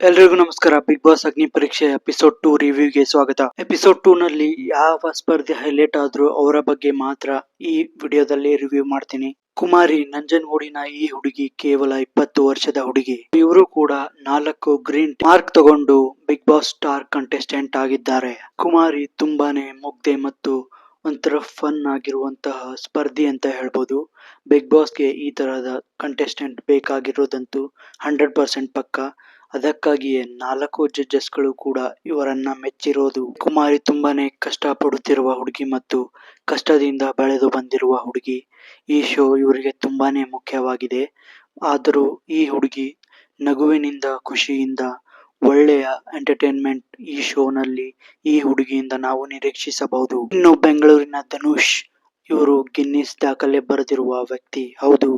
ಎಲ್ರಿಗೂ ನಮಸ್ಕಾರ. Big boss ಅಗ್ನಿ ಪರೀಕ್ಷೆ ಎಪಿಸೋಡ್ 2 ರಿವ್ಯೂಗೆ ಸ್ವಾಗತ. ಎಪಿಸೋಡ್ 2 ನಲ್ಲಿ ಯಾವ ಸ್ಪರ್ಧೆ ಹೈಲೈಟ್ ಆದ್ರೂ ಅವರ ಬಗ್ಗೆ ಮಾತ್ರ ಈ ವಿಡಿಯೋದಲ್ಲಿ ರಿವ್ಯೂ ಮಾಡ್ತೀನಿ. ಕುಮಾರಿ ನಂಜನಗೂಡಿನ ಈ ಹುಡುಗಿ ಕೇವಲ 20 ವರ್ಷದ ಹುಡುಗಿ. ಇವರು ಕೂಡ 4 ಗ್ರೀನ್ ಮಾರ್ಕ್ ತಗೊಂಡು ಬಿಗ್ ಬಾಸ್ ಸ್ಟಾರ್ ಕಂಟೆಸ್ಟೆಂಟ್ ಆಗಿದ್ದಾರೆ. ಕುಮಾರಿ ತುಂಬಾನೇ ಮುಗ್ಧೆ ಮತ್ತು ಒಂಥರ ಫನ್ ಆಗಿರುವಂತಹ ಸ್ಪರ್ಧಿ ಅಂತ ಹೇಳ್ಬೋದು. ಬಿಗ್ ಬಾಸ್ಗೆ ಈ ತರಹದ ಕಂಟೆಸ್ಟೆಂಟ್ ಬೇಕಾಗಿರೋದಂತೂ 100% ಪಕ್ಕ. ಅದಕ್ಕಾಗಿಯೇ 4 ಜಡ್ಜಸ್ಗಳು ಕೂಡ ಇವರನ್ನ ಮೆಚ್ಚಿರೋದು. ಕುಮಾರಿ ತುಂಬಾನೇ ಕಷ್ಟ ಪಡುತ್ತಿರುವ ಹುಡುಗಿ ಮತ್ತು ಕಷ್ಟದಿಂದ ಬೆಳೆದು ಬಂದಿರುವ ಹುಡುಗಿ. ಈ ಶೋ ಇವರಿಗೆ ತುಂಬಾನೇ ಮುಖ್ಯವಾಗಿದೆ. ಆದರೂ ಈ ಹುಡುಗಿ ನಗುವಿನಿಂದ, ಖುಷಿಯಿಂದ, ಒಳ್ಳೆಯ ಎಂಟರ್ಟೈನ್ಮೆಂಟ್ ಈ ಶೋನಲ್ಲಿ ಈ ಹುಡುಗಿಯಿಂದ ನಾವು ನಿರೀಕ್ಷಿಸಬಹುದು. ಇನ್ನು ಬೆಂಗಳೂರಿನ ಧನುಷ್, ಇವರು ಗಿನ್ನಿಸ್ ದಾಖಲೆ ಬರೆದಿರುವ ವ್ಯಕ್ತಿ. ಹೌದು,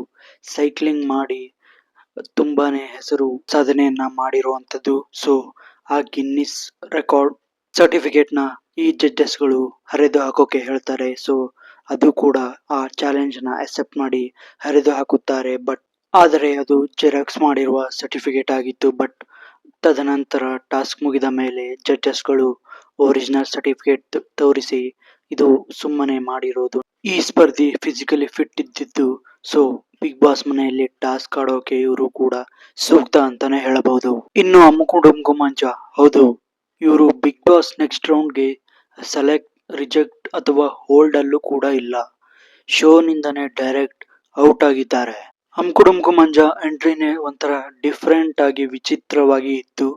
ಸೈಕ್ಲಿಂಗ್ ಮಾಡಿ ತುಂಬಾನೇ ಹೆಸರು ಸಾಧನೆಯನ್ನ ಮಾಡಿರುವಂತದ್ದು. ಸೊ ಆ ಗಿನ್ನಿಸ್ ರೆಕಾರ್ಡ್ ಸರ್ಟಿಫಿಕೇಟ್ ನ ಈ ಜಡ್ಜಸ್ ಗಳು ಹರಿದು ಹಾಕೋಕೆ ಹೇಳ್ತಾರೆ. ಸೊ ಅದು ಕೂಡ ಆ ಚಾಲೆಂಜ್ ನ ಅಕ್ಸೆಪ್ಟ್ ಮಾಡಿ ಹರಿದು ಹಾಕುತ್ತಾರೆ. ಆದರೆ ಅದು ಜೆರಾಕ್ಸ್ ಮಾಡಿರುವ ಸರ್ಟಿಫಿಕೇಟ್ ಆಗಿತ್ತು. ಬಟ್ ತದನಂತರ ಟಾಸ್ಕ್ ಮುಗಿದ ಮೇಲೆ ಜಡ್ಜಸ್ ಗಳು ಒರಿಜಿನಲ್ ಸರ್ಟಿಫಿಕೇಟ್ ತೋರಿಸಿ ಇದು ಸುಮ್ಮನೆ ಮಾಡಿರೋದು. ಈ ಸ್ಪರ್ಧಿ ಫಿಸಿಕಲಿ ಫಿಟ್ ಇದ್ದಿದ್ದು. ಸೊ ಬಿಗ್ ಬಾಸ್ ಮನೆಯಲ್ಲಿ ಟಾಸ್ಕ್ ಆಡೋಕೆ ಇವರು ಕೂಡ ಸೂಕ್ತ ಅಂತಾನೆ ಹೇಳಬಹುದು. ಇನ್ನು ಅಮ್ಮಕು ಡುಮ್ಕು ಮಂಚ, ಹೌದು, ಇವರು ಬಿಗ್ ಬಾಸ್ ನೆಕ್ಸ್ಟ್ ರೌಂಡ್ಗೆ ಸೆಲೆಕ್ಟ್, ರಿಜೆಕ್ಟ್ ಅಥವಾ ಹೋಲ್ಡ್ ಅಲ್ಲೂ ಕೂಡ ಇಲ್ಲ. ಶೋ ನಿಂದನೇ ಡೈರೆಕ್ಟ್ ಔಟ್ ಆಗಿದ್ದಾರೆ. ಅಮ್ಕು ಡುಮ್ಕು ಮಂಜ ಎಂಟ್ರಿನೇ ಒಂಥರ ಡಿಫ್ರೆಂಟ್ ಆಗಿ ವಿಚಿತ್ರವಾಗಿ ಇತ್ತು.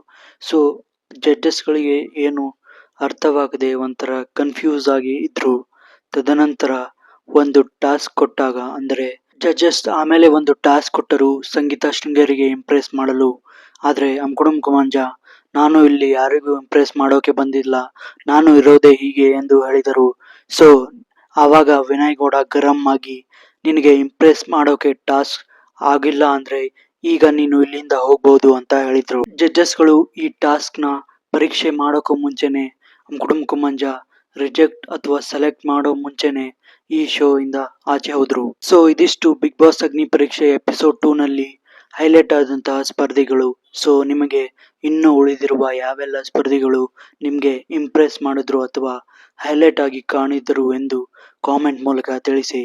ಸೊ ಜಡ್ಜಸ್ ಗಳಿಗೆ ಏನು ಅರ್ಥವಾಗದೆ ಒಂಥರ ಕನ್ಫ್ಯೂಸ್ ಆಗಿ ಇದ್ರು. ತದನಂತರ ಒಂದು ಟಾಸ್ಕ್ ಕೊಟ್ಟಾಗ, ಅಂದರೆ ಜಡ್ಜಸ್ ಆಮೇಲೆ ಒಂದು ಟಾಸ್ಕ್ ಕೊಟ್ಟರು ಸಂಗೀತ ಶೃಂಗೇರಿಗೆ ಇಂಪ್ರೆಸ್ ಮಾಡಲು. ಆದ್ರೆ ಅಮ್ಕುಡುಮ್ಕು ಮಂಜ, ನಾನು ಇಲ್ಲಿ ಯಾರಿಗೂ ಇಂಪ್ರೆಸ್ ಮಾಡೋಕೆ ಬಂದಿಲ್ಲ, ನಾನು ಇರೋದೇ ಹೀಗೆ ಎಂದು ಹೇಳಿದರು. ಸೊ ಆವಾಗ ವಿನಯ್ ಗೌಡ ಗರಂ ಆಗಿ, ನಿನಗೆ ಇಂಪ್ರೆಸ್ ಮಾಡೋಕೆ ಟಾಸ್ಕ್ ಆಗಿಲ್ಲ ಅಂದ್ರೆ ಈಗ ನೀನು ಇಲ್ಲಿಂದ ಹೋಗ್ಬೋದು ಅಂತ ಹೇಳಿದ್ರು. ಜಡ್ಜಸ್ ಗಳು ಈ ಟಾಸ್ಕ್ ನ ಪರೀಕ್ಷೆ ಮಾಡೋಕ್ಕೂ ಮುಂಚೆನೆ ಅಮ್ಕುಡುಮ್ಕು ಮಂಜ ರಿಜೆಕ್ಟ್ ಅಥವಾ ಸೆಲೆಕ್ಟ್ ಮಾಡೋ ಮುಂಚೆನೆ ಈ ಶೋ ಇಂದ ಆಚೆ ಹೋದ್ರು. ಸೊ ಇದಿಷ್ಟು ಬಿಗ್ ಬಾಸ್ ಅಗ್ನಿ ಪರೀಕ್ಷೆ ಎಪಿಸೋಡ್ 2 ನಲ್ಲಿ ಹೈಲೈಟ್ ಆದಂತಹ ಸ್ಪರ್ಧಿಗಳು. ಸೊ ನಿಮಗೆ ಇನ್ನು ಉಳಿದಿರುವ ಯಾವೆಲ್ಲ ಸ್ಪರ್ಧಿಗಳು ನಿಮ್ಗೆ ಇಂಪ್ರೆಸ್ ಮಾಡಿದ್ರು ಅಥವಾ ಹೈಲೈಟ್ ಆಗಿ ಕಾಣಿದ್ರು ಎಂದು ಕಾಮೆಂಟ್ ಮೂಲಕ ತಿಳಿಸಿ.